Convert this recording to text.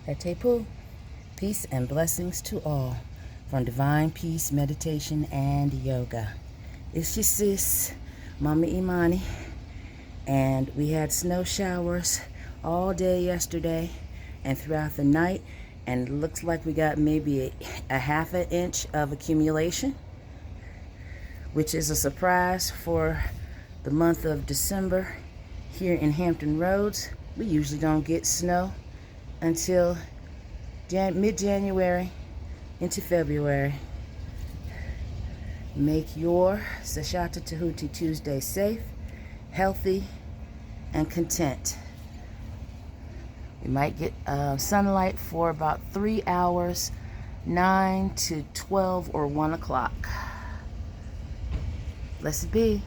Hetepu. Peace and blessings to all from Divine Peace Meditation and Yoga. It's your sis, Mama Imani, and we had snow showers all day yesterday and throughout the night, and it looks like we got maybe a half an inch of accumulation, which is a surprise for the month of December here in Hampton Roads. We usually don't get snow until mid-January into February. Make your Sashata Tahuti Tuesday safe, healthy, and content. We might get sunlight for about 3 hours, 9 to 12 or 1 o'clock. Blessed be.